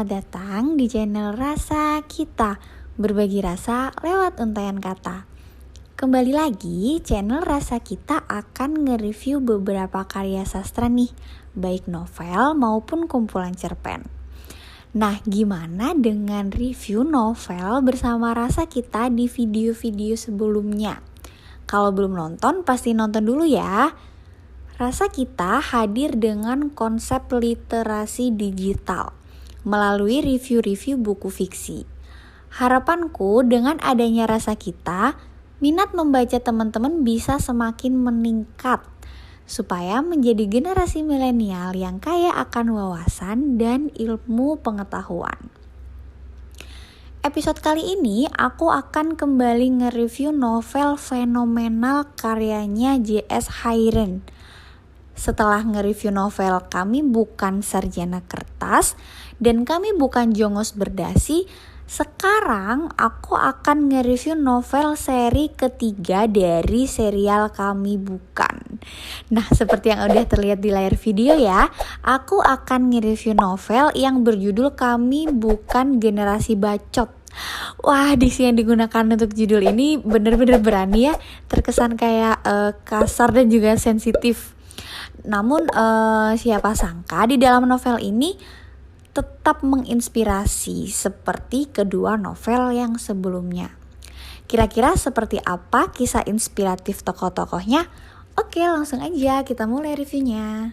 selamat datang di channel Rasa Kita, berbagi rasa lewat untaian kata. Kembali lagi, channel Rasa Kita akan nge-review beberapa karya sastra nih, baik novel maupun kumpulan cerpen. Nah, gimana dengan review novel bersama Rasa Kita di video-video sebelumnya? Kalau belum nonton, pasti nonton dulu ya. Rasa Kita hadir dengan konsep literasi digital melalui review-review buku fiksi. Harapanku dengan adanya Rasa Kita, minat membaca teman-teman bisa semakin meningkat supaya menjadi generasi milenial yang kaya akan wawasan dan ilmu pengetahuan. Episode kali ini aku akan kembali nge-review novel fenomenal karyanya J.S. Hairen. Setelah nge-review novel Kami Bukan Sarjana Kertas dan Kami Bukan Jongos Berdasi, sekarang aku akan nge-review novel seri ketiga dari serial Kami Bukan. Nah, seperti yang udah terlihat di layar video ya, aku akan nge-review novel yang berjudul Kami Bukan Generasi Bacot. Wah, diksi yang digunakan untuk judul ini bener-bener berani ya, terkesan kayak kasar dan juga sensitif. Namun siapa sangka di dalam novel ini tetap menginspirasi seperti kedua novel yang sebelumnya. Kira-kira seperti apa kisah inspiratif tokoh-tokohnya? Oke, langsung aja kita mulai reviewnya.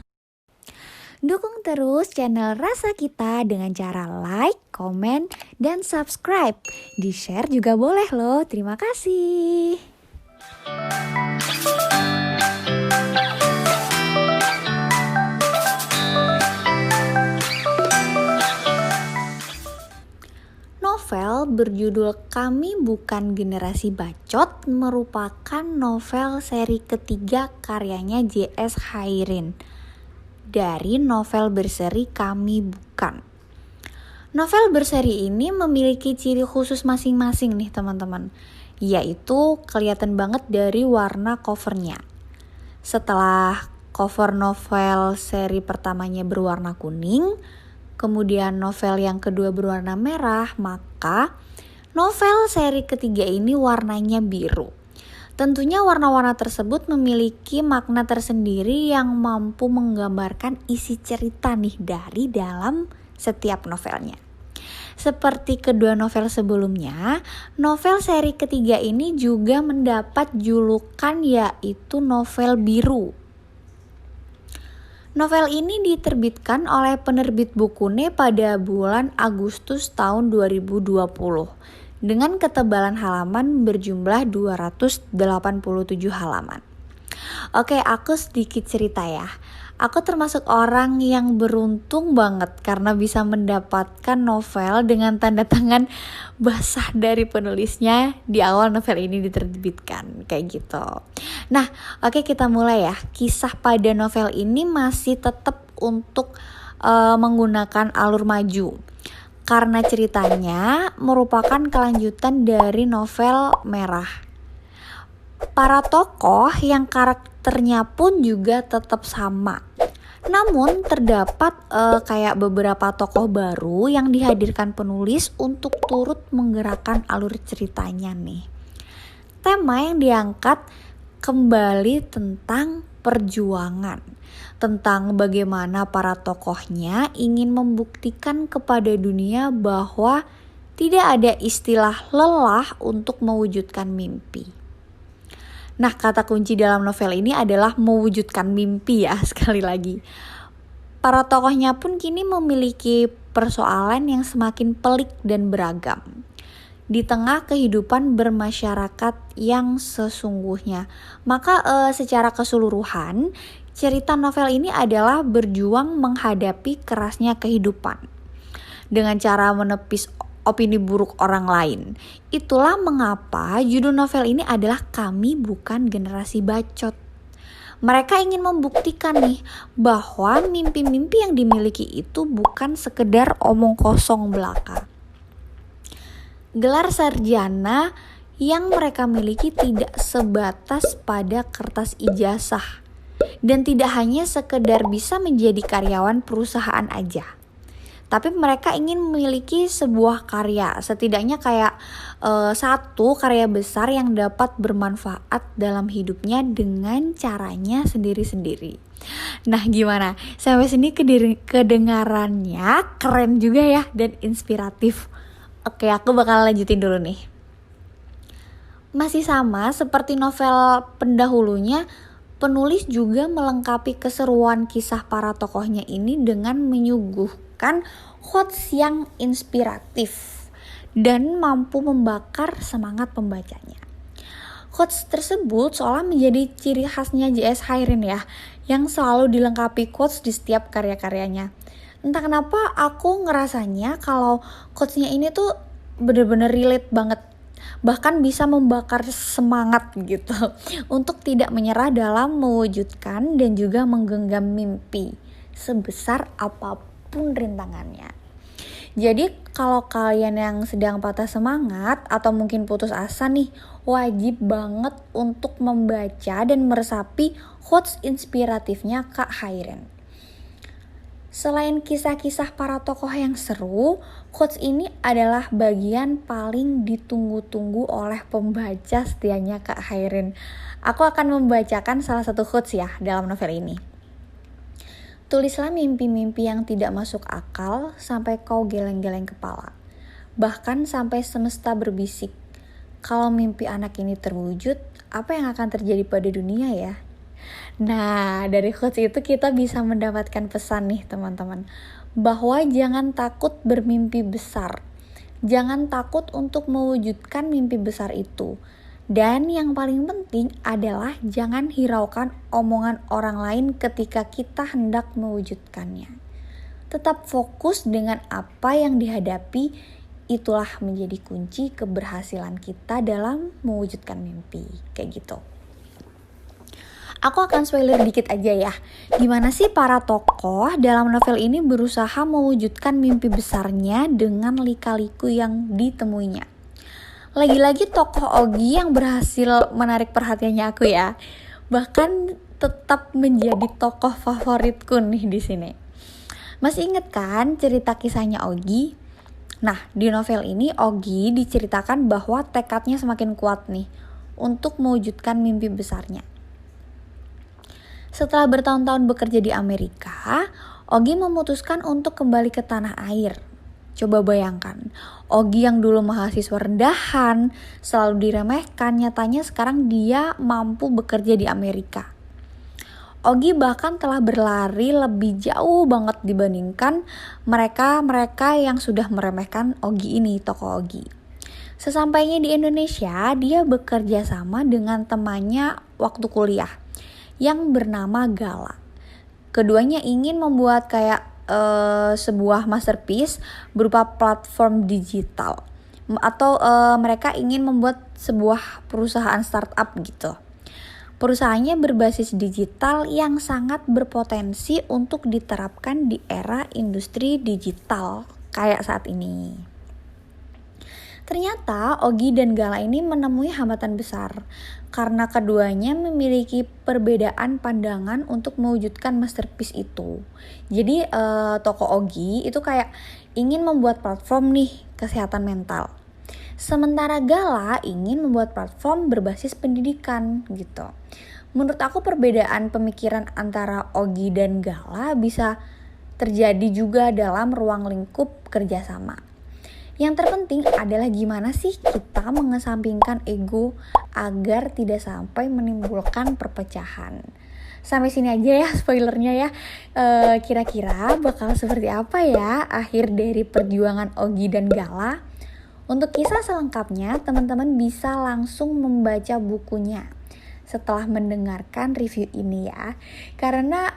Dukung terus channel Rasa Kita dengan cara like, komen, dan subscribe. Di-share juga boleh loh, terima kasih. Novel berjudul Kami Bukan Generasi Bacot merupakan novel seri ketiga karyanya J.S. Hairen dari novel berseri Kami Bukan. Novel berseri ini memiliki ciri khusus masing-masing nih teman-teman, yaitu kelihatan banget dari warna covernya. Setelah cover novel seri pertamanya berwarna kuning, kemudian novel yang kedua berwarna merah, maka novel seri ketiga ini warnanya biru. Tentunya warna-warna tersebut memiliki makna tersendiri yang mampu menggambarkan isi cerita nih dari dalam setiap novelnya. Seperti kedua novel sebelumnya, novel seri ketiga ini juga mendapat julukan yaitu novel biru. Novel ini diterbitkan oleh penerbit Bukune pada bulan Agustus tahun 2020 dengan ketebalan halaman berjumlah 287 halaman. Oke, aku sedikit cerita ya. Aku termasuk orang yang beruntung banget karena bisa mendapatkan novel dengan tanda tangan basah dari penulisnya di awal novel ini diterbitkan, kayak gitu. Nah, oke, kita mulai ya. Kisah pada novel ini masih tetap untuk menggunakan alur maju karena ceritanya merupakan kelanjutan dari novel merah. Para tokoh yang karakternya pun juga tetap sama. Namun terdapat kayak beberapa tokoh baru yang dihadirkan penulis untuk turut menggerakkan alur ceritanya nih. Tema yang diangkat kembali tentang perjuangan, tentang bagaimana para tokohnya ingin membuktikan kepada dunia bahwa tidak ada istilah lelah untuk mewujudkan mimpi. Nah, kata kunci dalam novel ini adalah mewujudkan mimpi ya, sekali lagi. Para tokohnya pun kini memiliki persoalan yang semakin pelik dan beragam di tengah kehidupan bermasyarakat yang sesungguhnya. Maka secara keseluruhan, cerita novel ini adalah berjuang menghadapi kerasnya kehidupan dengan cara menepis opini buruk orang lain. Itulah mengapa judul novel ini adalah Kami Bukan Generasi Bacot. Mereka ingin membuktikan nih bahwa mimpi-mimpi yang dimiliki itu bukan sekedar omong kosong belaka. Gelar sarjana yang mereka miliki tidak sebatas pada kertas ijazah dan tidak hanya sekedar bisa menjadi karyawan perusahaan aja. tapi mereka ingin memiliki sebuah karya, setidaknya kayak satu karya besar yang dapat bermanfaat dalam hidupnya dengan caranya sendiri-sendiri. Nah gimana? Sampai sini kedengarannya keren juga ya dan inspiratif. Oke, aku bakal lanjutin dulu nih. Masih sama seperti novel pendahulunya, penulis juga melengkapi keseruan kisah para tokohnya ini dengan menyuguhkan quotes yang inspiratif dan mampu membakar semangat pembacanya. Quotes tersebut seolah menjadi ciri khasnya J.S. Hayrin ya, yang selalu dilengkapi quotes di setiap karya-karyanya. Entah kenapa aku ngerasanya kalau quotesnya ini tuh bener-bener relate banget, bahkan bisa membakar semangat gitu untuk tidak menyerah dalam mewujudkan dan juga menggenggam mimpi sebesar apapun rintangannya. Jadi kalau kalian yang sedang patah semangat atau mungkin putus asa nih, wajib banget untuk membaca dan meresapi quotes inspiratifnya Kak Hayrin. Selain kisah-kisah para tokoh yang seru, quotes ini adalah bagian paling ditunggu-tunggu oleh pembaca setianya Kak Hayrin. Aku akan membacakan salah satu quotes ya dalam novel ini. Tulislah mimpi-mimpi yang tidak masuk akal sampai kau geleng-geleng kepala. Bahkan sampai semesta berbisik. Kalau mimpi anak ini terwujud, apa yang akan terjadi pada dunia ya? Nah, dari quotes itu kita bisa mendapatkan pesan nih teman-teman, bahwa jangan takut bermimpi besar. Jangan takut untuk mewujudkan mimpi besar itu. Dan yang paling penting adalah jangan hiraukan omongan orang lain ketika kita hendak mewujudkannya. Tetap fokus dengan apa yang dihadapi, itulah menjadi kunci keberhasilan kita dalam mewujudkan mimpi. Kayak gitu. Aku akan spoiler dikit aja ya. Gimana sih para tokoh dalam novel ini berusaha mewujudkan mimpi besarnya dengan lika-liku yang ditemuinya. Lagi-lagi tokoh Ogi yang berhasil menarik perhatiannya aku ya. Bahkan tetap menjadi tokoh favoritku nih di sini. Masih inget kan cerita kisahnya Ogi? Nah, di novel ini Ogi diceritakan bahwa tekadnya semakin kuat nih untuk mewujudkan mimpi besarnya. Setelah bertahun-tahun bekerja di Amerika, Ogi memutuskan untuk kembali ke tanah air. Coba bayangkan, Ogi yang dulu mahasiswa rendahan, selalu diremehkan, nyatanya sekarang dia mampu bekerja di Amerika. Ogi bahkan telah berlari lebih jauh banget dibandingkan mereka yang sudah meremehkan Ogi ini, tokoh Ogi. Sesampainya di Indonesia, dia bekerja sama dengan temannya waktu kuliah yang bernama Gala. Keduanya ingin membuat kayak sebuah masterpiece berupa platform digital atau mereka ingin membuat sebuah perusahaan startup gitu. Perusahaannya berbasis digital yang sangat berpotensi untuk diterapkan di era industri digital kayak saat ini. Ternyata Ogi dan Gala ini menemui hambatan besar karena keduanya memiliki perbedaan pandangan untuk mewujudkan masterpiece itu. Jadi tokoh Ogi itu kayak ingin membuat platform nih kesehatan mental. Sementara Gala ingin membuat platform berbasis pendidikan gitu. Menurut aku perbedaan pemikiran antara Ogi dan Gala bisa terjadi juga dalam ruang lingkup kerjasama. Yang terpenting adalah gimana sih kita mengesampingkan ego agar tidak sampai menimbulkan perpecahan. Sampai sini aja ya spoilernya ya. Kira-kira bakal seperti apa ya akhir dari perjuangan Ogi dan Gala? Untuk kisah selengkapnya teman-teman bisa langsung membaca bukunya setelah mendengarkan review ini ya. Karena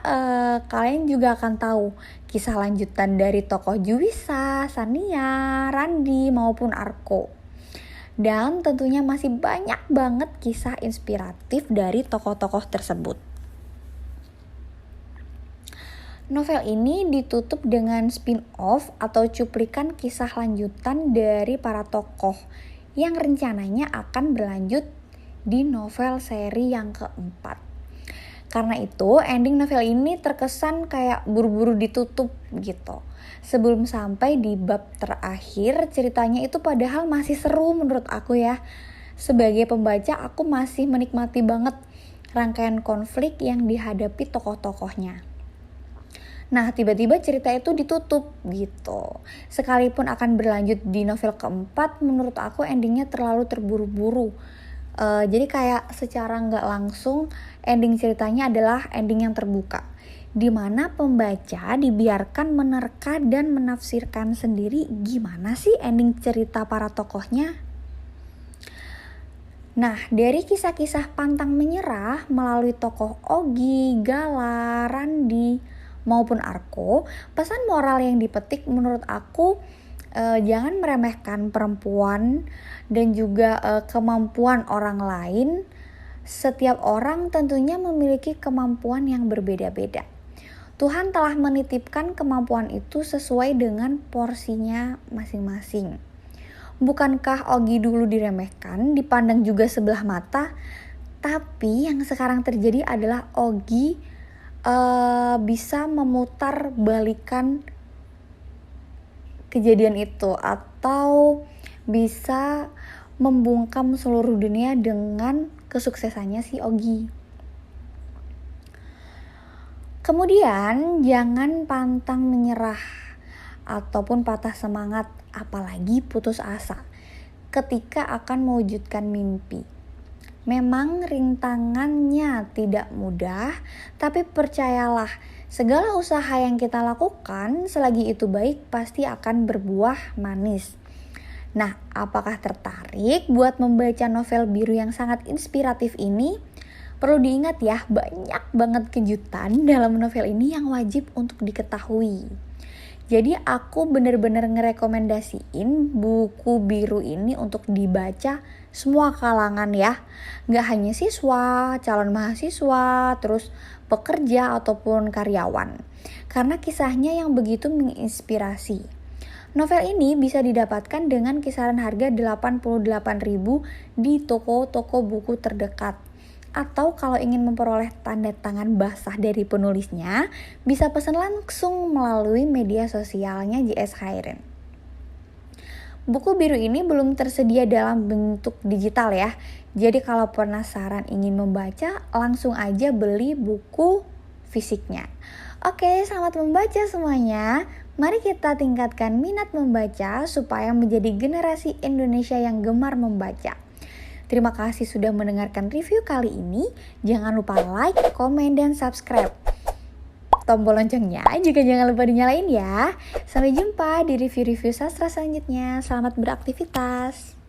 kalian juga akan tahu kisah lanjutan dari tokoh Juwisa, Sania, Randi maupun Arko. Dan tentunya masih banyak banget kisah inspiratif dari tokoh-tokoh tersebut. Novel ini ditutup dengan spin-off atau cuplikan kisah lanjutan dari para tokoh yang rencananya akan berlanjut di novel seri yang keempat. Karena itu ending novel ini terkesan kayak buru-buru ditutup gitu. Sebelum sampai di bab terakhir, ceritanya itu padahal masih seru menurut aku ya. Sebagai pembaca aku masih menikmati banget rangkaian konflik yang dihadapi tokoh-tokohnya. Nah, tiba-tiba cerita itu ditutup gitu. Sekalipun akan berlanjut di novel keempat, menurut aku endingnya terlalu terburu-buru. Jadi kayak secara nggak langsung ending ceritanya adalah ending yang terbuka, di mana pembaca dibiarkan menerka dan menafsirkan sendiri gimana sih ending cerita para tokohnya. Nah, dari kisah-kisah pantang menyerah melalui tokoh Ogi, Gala, Randi, maupun Arko, pesan moral yang dipetik menurut aku jangan meremehkan perempuan dan juga kemampuan orang lain. Setiap orang tentunya memiliki kemampuan yang berbeda-beda. Tuhan telah menitipkan kemampuan itu sesuai dengan porsinya masing-masing. Bukankah Ogi dulu diremehkan, dipandang juga sebelah mata? Tapi yang sekarang terjadi adalah Ogi bisa memutar balikan kejadian itu atau bisa membungkam seluruh dunia dengan kesuksesannya si Ogi. Kemudian jangan pantang menyerah ataupun patah semangat, apalagi putus asa ketika akan mewujudkan mimpi. Memang rintangannya tidak mudah, tapi percayalah, segala usaha yang kita lakukan selagi itu baik pasti akan berbuah manis. Nah, apakah tertarik buat membaca novel biru yang sangat inspiratif ini? Perlu diingat ya, banyak banget kejutan dalam novel ini yang wajib untuk diketahui. Jadi aku bener-bener ngerekomendasiin buku biru ini untuk dibaca semua kalangan ya. Gak hanya siswa, calon mahasiswa, terus pekerja ataupun karyawan. Karena kisahnya yang begitu menginspirasi. Novel ini bisa didapatkan dengan kisaran harga 88.000 di toko-toko buku terdekat. Atau kalau ingin memperoleh tanda tangan basah dari penulisnya, bisa pesan langsung melalui media sosialnya JS Khairin. Buku biru ini belum tersedia dalam bentuk digital ya. Jadi kalau penasaran ingin membaca, langsung aja beli buku fisiknya. Oke, selamat membaca semuanya. Mari kita tingkatkan minat membaca supaya menjadi generasi Indonesia yang gemar membaca. Terima kasih sudah mendengarkan review kali ini. Jangan lupa like, komen, dan subscribe. Tombol loncengnya juga jangan lupa dinyalain ya. Sampai jumpa di review-review sastra selanjutnya. Selamat beraktivitas.